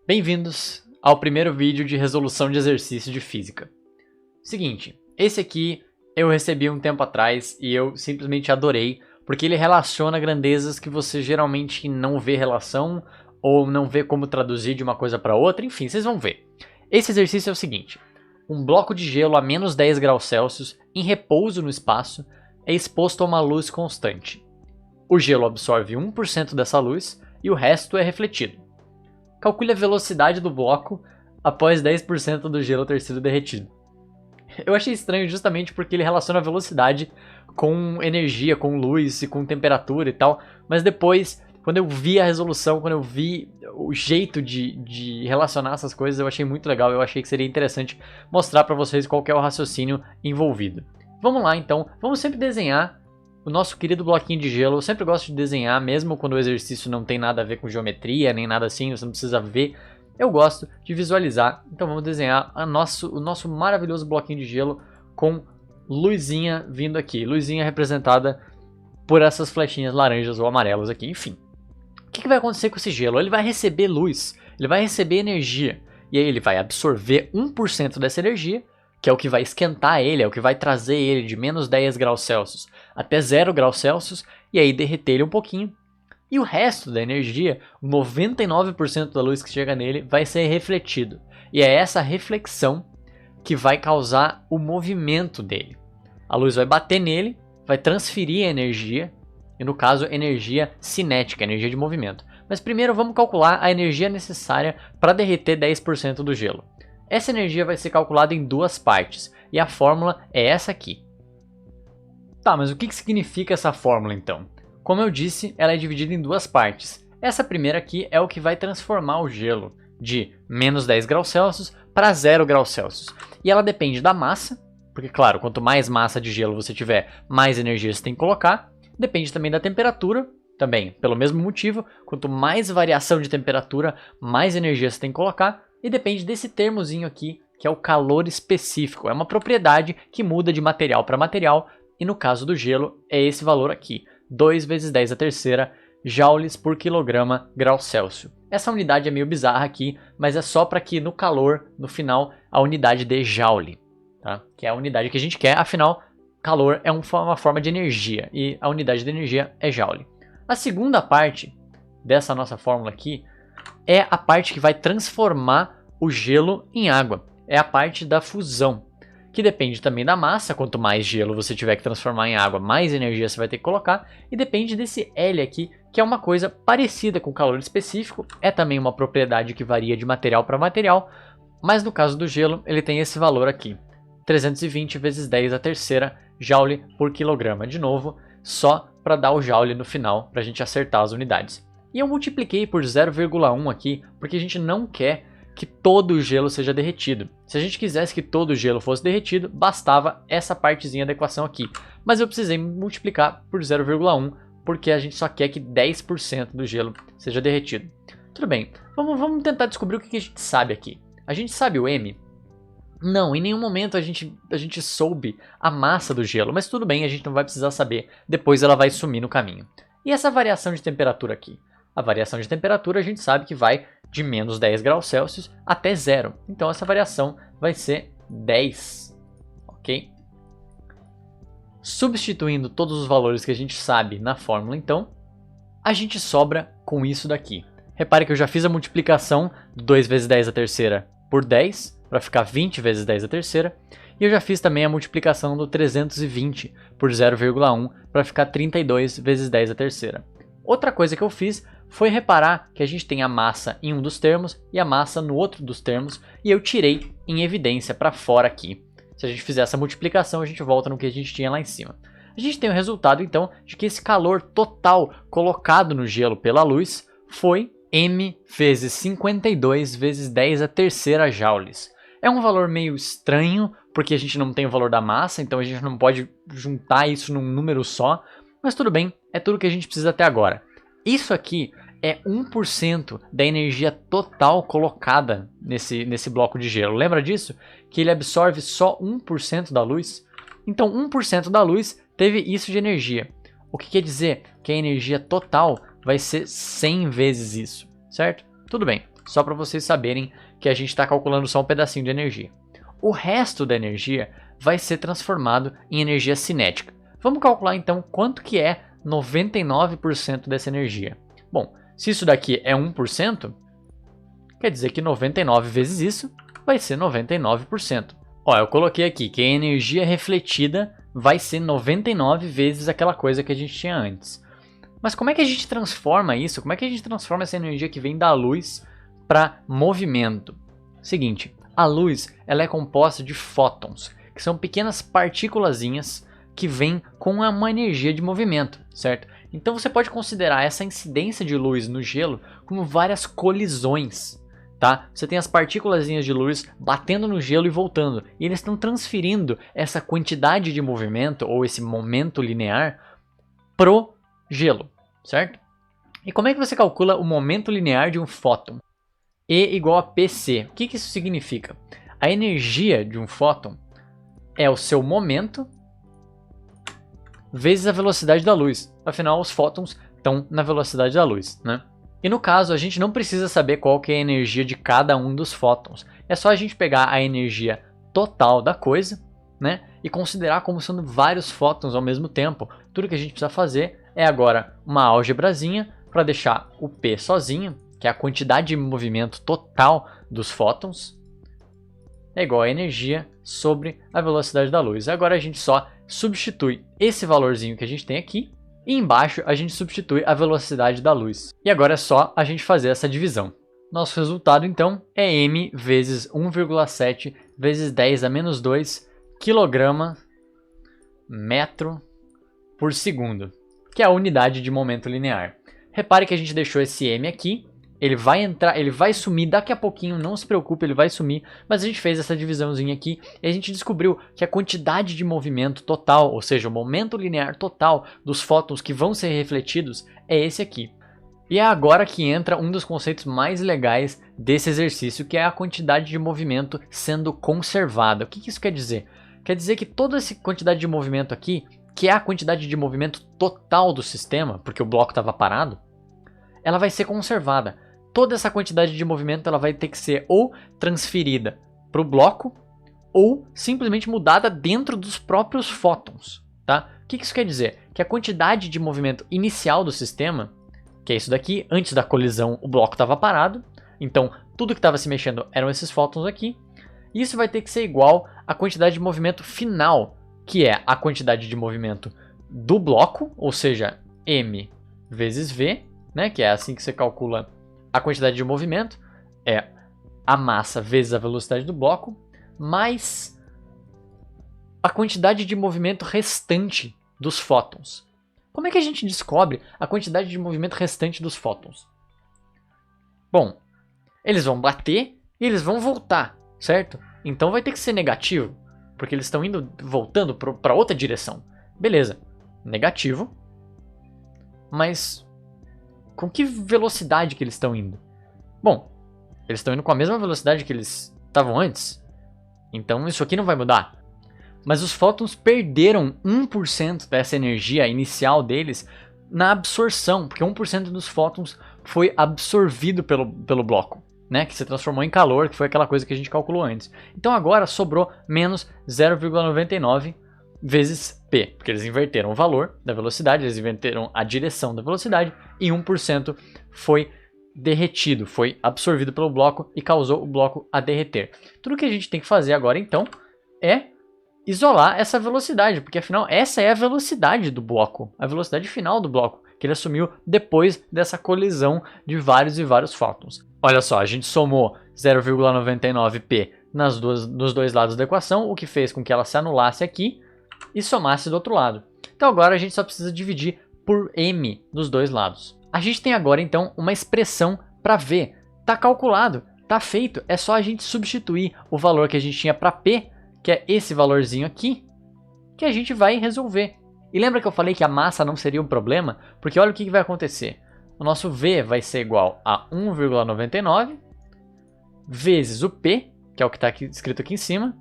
Bem-vindos ao primeiro vídeo de resolução de exercício de física. Seguinte, esse aqui eu recebi um tempo atrás e eu simplesmente adorei, porque ele relaciona grandezas que você geralmente não vê relação ou não vê como traduzir de uma coisa para outra, enfim, vocês vão ver. Esse exercício é o seguinte: um bloco de gelo a menos 10 graus Celsius em repouso no espaço é exposto a uma luz constante. O gelo absorve 1% dessa luz e o resto é refletido. Calcule a velocidade do bloco após 10% do gelo ter sido derretido. Eu achei estranho justamente porque ele relaciona a velocidade com energia, com luz e com temperatura e tal, mas depois, quando eu vi a resolução, quando eu vi o jeito de relacionar essas coisas, eu achei muito legal, eu achei que seria interessante mostrar para vocês qual que é o raciocínio envolvido. Vamos lá então, vamos sempre desenhar o nosso querido bloquinho de gelo. Eu sempre gosto de desenhar, mesmo quando o exercício não tem nada a ver com geometria, nem nada assim, você não precisa ver. Eu gosto de visualizar, então vamos desenhar o nosso maravilhoso bloquinho de gelo com luzinha vindo aqui. Luzinha representada por essas flechinhas laranjas ou amarelas aqui, enfim. O que vai acontecer com esse gelo? Ele vai receber luz, ele vai receber energia, e aí ele vai absorver 1% dessa energia, que é o que vai esquentar ele, é o que vai trazer ele de menos 10 graus Celsius até 0 graus Celsius, e aí derreter ele um pouquinho. E o resto da energia, 99% da luz que chega nele, vai ser refletido. E é essa reflexão que vai causar o movimento dele. A luz vai bater nele, vai transferir a energia, e no caso energia cinética, energia de movimento. Mas primeiro vamos calcular a energia necessária para derreter 10% do gelo. Essa energia vai ser calculada em duas partes, e a fórmula é essa aqui. Tá, mas o que significa essa fórmula então? Como eu disse, ela é dividida em duas partes. Essa primeira aqui é o que vai transformar o gelo de menos 10 graus Celsius para 0 graus Celsius. E ela depende da massa, porque claro, quanto mais massa de gelo você tiver, mais energia você tem que colocar. Depende também da temperatura, também pelo mesmo motivo, quanto mais variação de temperatura, mais energia você tem que colocar. E depende desse termozinho aqui, que é o calor específico. É uma propriedade que muda de material para material, e no caso do gelo é esse valor aqui, 2 vezes 10 a terceira joules por quilograma grau Celsius. Essa unidade é meio bizarra aqui, mas é só para que no calor, no final, a unidade dê joule, tá? Que é a unidade que a gente quer, afinal, calor é uma forma de energia, e a unidade de energia é joule. A segunda parte dessa nossa fórmula aqui é a parte que vai transformar o gelo em água. É a parte da fusão, que depende também da massa. Quanto mais gelo você tiver que transformar em água, mais energia você vai ter que colocar. E depende desse L aqui, que é uma coisa parecida com calor específico. É também uma propriedade que varia de material para material. Mas no caso do gelo, ele tem esse valor aqui. 320 vezes 10 a terceira joule por quilograma. De novo, só para dar o joule no final, para a gente acertar as unidades. E eu multipliquei por 0,1 aqui, porque a gente não quer que todo o gelo seja derretido. Se a gente quisesse que todo o gelo fosse derretido, bastava essa partezinha da equação aqui. Mas eu precisei multiplicar por 0,1, porque a gente só quer que 10% do gelo seja derretido. Tudo bem, vamos tentar descobrir o que a gente sabe aqui. A gente sabe o M? Não, em nenhum momento a gente soube a massa do gelo, mas tudo bem, a gente não vai precisar saber. Depois ela vai sumir no caminho. E essa variação de temperatura aqui? A variação de temperatura a gente sabe que vai de menos 10 graus Celsius até 0. Então essa variação vai ser 10, ok? Substituindo todos os valores que a gente sabe na fórmula, então, a gente sobra com isso daqui. Repare que eu já fiz a multiplicação de 2 vezes 10 a terceira por 10, para ficar 20 vezes 10 a terceira. E eu já fiz também a multiplicação do 320 por 0,1, para ficar 32 vezes 10 a terceira. Outra coisa que eu fiz foi reparar que a gente tem a massa em um dos termos e a massa no outro dos termos, e eu tirei em evidência para fora aqui. Se a gente fizer essa multiplicação, a gente volta no que a gente tinha lá em cima. A gente tem o resultado então de que esse calor total colocado no gelo pela luz foi M vezes 52 vezes 10 a terceira joules. É um valor meio estranho, porque a gente não tem o valor da massa, então a gente não pode juntar isso num número só, mas tudo bem, é tudo que a gente precisa até agora. Isso aqui é 1% da energia total colocada nesse bloco de gelo. Lembra disso? Que ele absorve só 1% da luz? Então 1% da luz teve isso de energia. O que quer dizer que a energia total vai ser 100 vezes isso, certo? Tudo bem. Só para vocês saberem que a gente está calculando só um pedacinho de energia. O resto da energia vai ser transformado em energia cinética. Vamos calcular então quanto que é 99% dessa energia. Bom, se isso daqui é 1%, quer dizer que 99 vezes isso vai ser 99%. Ó, eu coloquei aqui que a energia refletida vai ser 99 vezes aquela coisa que a gente tinha antes. Mas como é que a gente transforma isso? Como é que a gente transforma essa energia que vem da luz para movimento? Seguinte, a luz ela é composta de fótons, que são pequenas partículazinhas que vêm com uma energia de movimento, certo? Então você pode considerar essa incidência de luz no gelo como várias colisões, tá? Você tem as partículazinhas de luz batendo no gelo e voltando, e eles estão transferindo essa quantidade de movimento ou esse momento linear pro gelo, certo? E como é que você calcula o momento linear de um fóton? E igual a PC. O que isso significa? A energia de um fóton é o seu momento vezes a velocidade da luz. Afinal, os fótons estão na velocidade da luz, né? E no caso, a gente não precisa saber qual que é a energia de cada um dos fótons. É só a gente pegar a energia total da coisa, né? E considerar como sendo vários fótons ao mesmo tempo. Tudo que a gente precisa fazer é agora uma álgebrazinha para deixar o P sozinho, que é a quantidade de movimento total dos fótons, é igual a energia sobre a velocidade da luz. Agora a gente só substitui esse valorzinho que a gente tem aqui e embaixo a gente substitui a velocidade da luz. E agora é só a gente fazer essa divisão. Nosso resultado então é m vezes 1,7 vezes 10 a menos 2 kg metro por segundo, que é a unidade de momento linear. Repare que a gente deixou esse m aqui. Ele vai entrar, ele vai sumir daqui a pouquinho, não se preocupe, ele vai sumir. Mas a gente fez essa divisãozinha aqui e a gente descobriu que a quantidade de movimento total, ou seja, o momento linear total dos fótons que vão ser refletidos é esse aqui. E é agora que entra um dos conceitos mais legais desse exercício, que é a quantidade de movimento sendo conservada. O que isso quer dizer? Quer dizer que toda essa quantidade de movimento aqui, que é a quantidade de movimento total do sistema, porque o bloco estava parado, ela vai ser conservada. Toda essa quantidade de movimento ela vai ter que ser ou transferida para o bloco ou simplesmente mudada dentro dos próprios fótons, tá? O que isso quer dizer? Que a quantidade de movimento inicial do sistema, que é isso daqui, antes da colisão o bloco estava parado, então tudo que estava se mexendo eram esses fótons aqui, e isso vai ter que ser igual à quantidade de movimento final, que é a quantidade de movimento do bloco, ou seja, m vezes v, né? Que é assim que você calcula a quantidade de movimento, é a massa vezes a velocidade do bloco, mais a quantidade de movimento restante dos fótons. Como é que a gente descobre a quantidade de movimento restante dos fótons? Bom, eles vão bater e eles vão voltar, certo? Então vai ter que ser negativo, porque eles estão voltando para outra direção. Beleza, negativo, mas com que velocidade que eles estão indo? Bom, eles estão indo com a mesma velocidade que eles estavam antes. Então isso aqui não vai mudar. Mas os fótons perderam 1% dessa energia inicial deles na absorção, porque 1% dos fótons foi absorvido pelo bloco, né? Que se transformou em calor, que foi aquela coisa que a gente calculou antes. Então agora sobrou menos 0,99 vezes P, porque eles inverteram o valor da velocidade, eles inverteram a direção da velocidade e 1% foi derretido, foi absorvido pelo bloco e causou o bloco a derreter. Tudo que a gente tem que fazer agora então é isolar essa velocidade, porque afinal essa é a velocidade do bloco, a velocidade final do bloco, que ele assumiu depois dessa colisão de vários e vários fótons. Olha só, a gente somou 0,99P nos dois lados da equação, o que fez com que ela se anulasse aqui e somasse do outro lado. Então agora a gente só precisa dividir por m dos dois lados. A gente tem agora então uma expressão para V. Está calculado, está feito. É só a gente substituir o valor que a gente tinha para P, que é esse valorzinho aqui, que a gente vai resolver. E lembra que eu falei que a massa não seria um problema? Porque olha o que vai acontecer. O nosso V vai ser igual a 1,99 vezes o P, que é o que está escrito aqui em cima,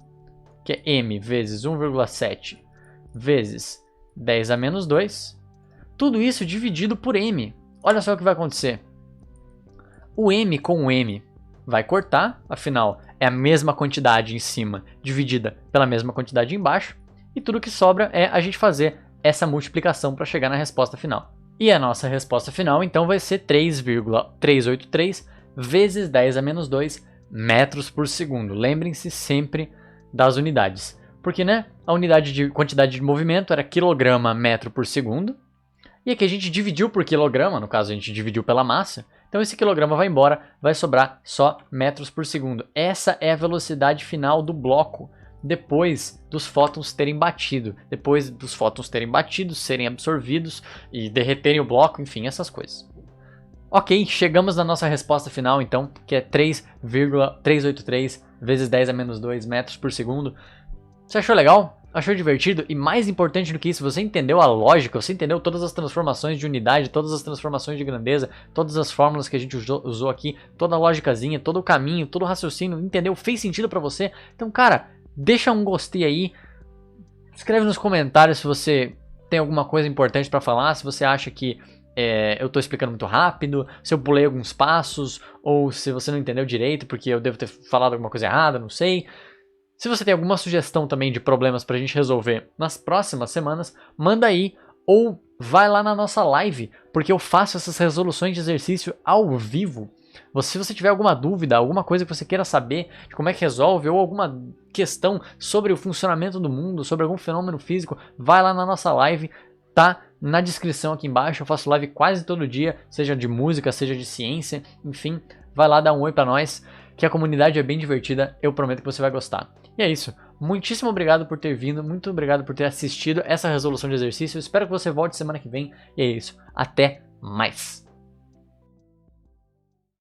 que é m vezes 1,7 vezes 10 a menos 2. Tudo isso dividido por m. Olha só o que vai acontecer. O m com o m vai cortar, afinal é a mesma quantidade em cima dividida pela mesma quantidade embaixo, e tudo que sobra é a gente fazer essa multiplicação para chegar na resposta final. E a nossa resposta final então vai ser 3,383 vezes 10 a menos 2 metros por segundo. Lembrem-se sempre das unidades, porque né, a unidade de quantidade de movimento era quilograma metro por segundo, e aqui a gente dividiu por quilograma, no caso a gente dividiu pela massa, então esse quilograma vai embora, vai sobrar só metros por segundo. Essa é a velocidade final do bloco, depois dos fótons terem batido, serem absorvidos e derreterem o bloco, enfim, essas coisas. Ok, chegamos na nossa resposta final então, que é 3,383 vezes 10 a menos 2 metros por segundo. Você achou legal? Achou divertido? E mais importante do que isso, você entendeu a lógica, você entendeu todas as transformações de unidade, todas as transformações de grandeza, todas as fórmulas que a gente usou aqui, toda a lógicazinha, todo o caminho, todo o raciocínio, entendeu? Fez sentido pra você? Então, cara, deixa um gostei aí, escreve nos comentários se você tem alguma coisa importante pra falar, se você acha que eu tô explicando muito rápido, se eu pulei alguns passos, ou se você não entendeu direito porque eu devo ter falado alguma coisa errada, não sei. Se você tem alguma sugestão também de problemas pra gente resolver nas próximas semanas, manda aí ou vai lá na nossa live, porque eu faço essas resoluções de exercício ao vivo. Se você tiver alguma dúvida, alguma coisa que você queira saber de como é que resolve, ou alguma questão sobre o funcionamento do mundo, sobre algum fenômeno físico, vai lá na nossa live, tá na descrição aqui embaixo. Eu faço live quase todo dia, seja de música, seja de ciência, enfim, vai lá dar um oi pra nós, que a comunidade é bem divertida, eu prometo que você vai gostar. E é isso, muitíssimo obrigado por ter vindo, muito obrigado por ter assistido essa resolução de exercício, eu espero que você volte semana que vem, e é isso, até mais!